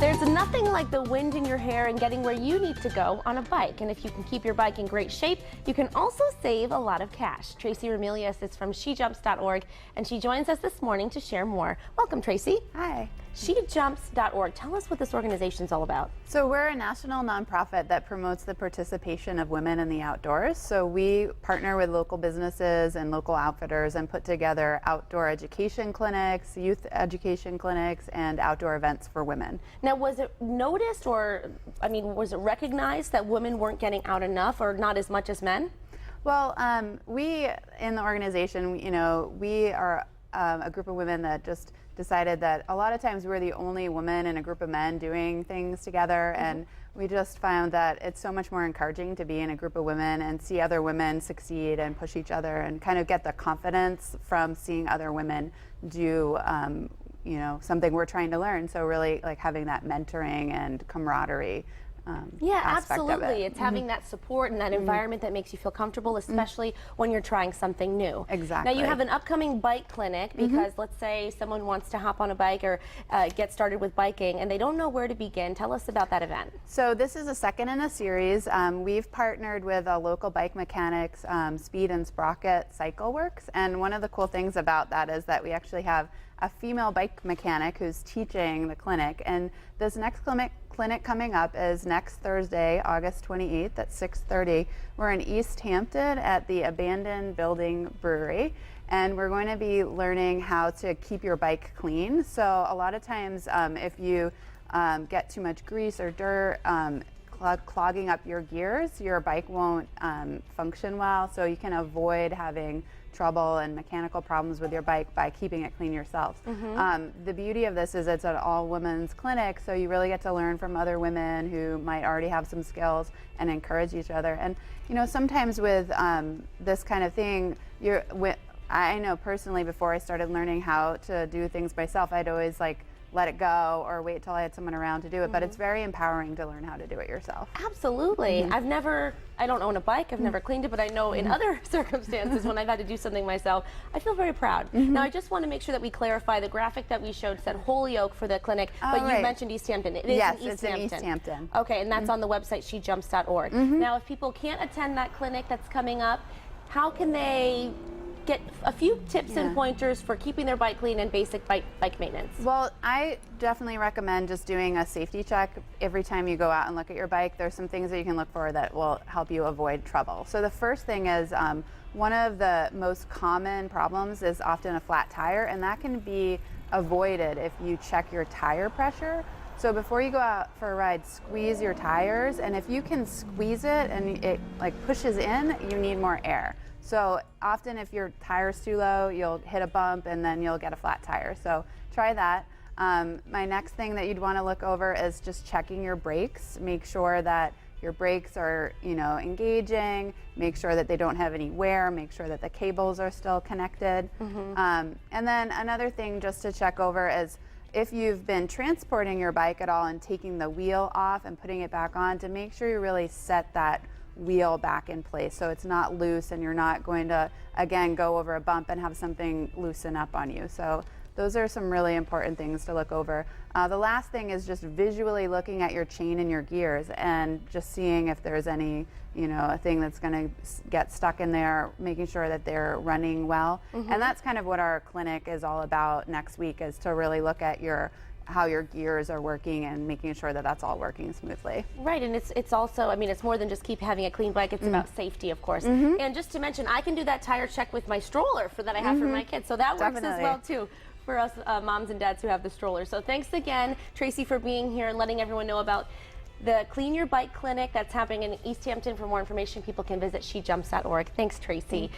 There's nothing like the wind in your hair and getting where you need to go on a bike. And if you can keep your bike in great shape, you can also save a lot of cash. Tracy Ramilius is from SheJumps.org, and she joins us this morning to share more. Welcome, Tracy. Hi. SheJumps.org. Tell us what this organization is all about. So we're a national nonprofit that promotes the participation of women in the outdoors. So we partner with local businesses and local outfitters and put together outdoor education clinics, youth education clinics, and outdoor events for women. Now, was it noticed, or, was it recognized that women weren't getting out enough or not as much as men? Well, we in the organization, we are a group of women that just decided that a lot of times we're the only woman in a group of men doing things together, and we just found that it's so much more encouraging to be in a group of women and see other women succeed and push each other and kind of get the confidence from seeing other women do something we're trying to learn. So really like having that mentoring and camaraderie yeah, aspect absolutely. of it. It's having that support and that environment that makes you feel comfortable, especially when you're trying something new. Exactly. Now, you have an upcoming bike clinic because let's say someone wants to hop on a bike or get started with biking and they don't know where to begin. Tell us about that event. So this is a second in a series. We've partnered with a local bike mechanics, Speed and Sprocket Cycle Works, and one of the cool things about that is that we actually have a female bike mechanic who's teaching the clinic, and this next clinic coming up is next Thursday, August 28th at 6:30. We're in East Hampton at the Abandoned Building Brewery, and we're going to be learning how to keep your bike clean. So a lot of times if you get too much grease or dirt clogging up your gears, your bike won't function well, so you can avoid having trouble and mechanical problems with your bike by keeping it clean yourself. The beauty of this is it's an all-women's clinic, so you really get to learn from other women who might already have some skills and encourage each other. And sometimes with this kind of thing, I know personally before I started learning how to do things myself, I'd always let it go or wait till I had someone around to do it, but it's very empowering to learn how to do it yourself. Absolutely. I don't own a bike, I've never cleaned it, but I know in other circumstances when I've had to do something myself, I feel very proud. Now, I just want to make sure that we clarify the graphic that we showed said Holyoke for the clinic, but you mentioned East Hampton. It is in East Hampton. In East Hampton. Okay, and that's on the website SheJumps.org. Now, if people can't attend that clinic that's coming up, how can they get a few tips and pointers for keeping their bike clean and basic bike maintenance? Well, I definitely recommend just doing a safety check every time you go out and look at your bike. There's some things that you can look for that will help you avoid trouble. So the first thing is one of the most common problems is often a flat tire, and that can be avoided if you check your tire pressure. So before you go out for a ride, squeeze your tires, and if you can squeeze it and it pushes in, you need more air. So often if your tire's too low, you'll hit a bump and then you'll get a flat tire. So try that. My next thing that you'd want to look over is just checking your brakes. Make sure that your brakes are, engaging. Make sure that they don't have any wear. Make sure that the cables are still connected. And then another thing just to check over is if you've been transporting your bike at all and taking the wheel off and putting it back on, to make sure you really set that wheel back in place so it's not loose and you're not going to again go over a bump and have something loosen up on you. So those are some really important things to look over. The last thing is just visually looking at your chain and your gears and just seeing if there's any a thing that's going to get stuck in there, making sure that they're running well. And that's kind of what our clinic is all about next week, is to really look at how your gears are working and making sure that that's all working smoothly. Right, and it's also, it's more than just keep having a clean bike, it's about safety, of course. And just to mention, I can do that tire check with my stroller that I have for my kids, so that works as well too for us moms and dads who have the stroller. So thanks again, Tracy, for being here and letting everyone know about the Clean Your Bike Clinic that's happening in East Hampton. For more information, people can visit SheJumps.org. Thanks, Tracy.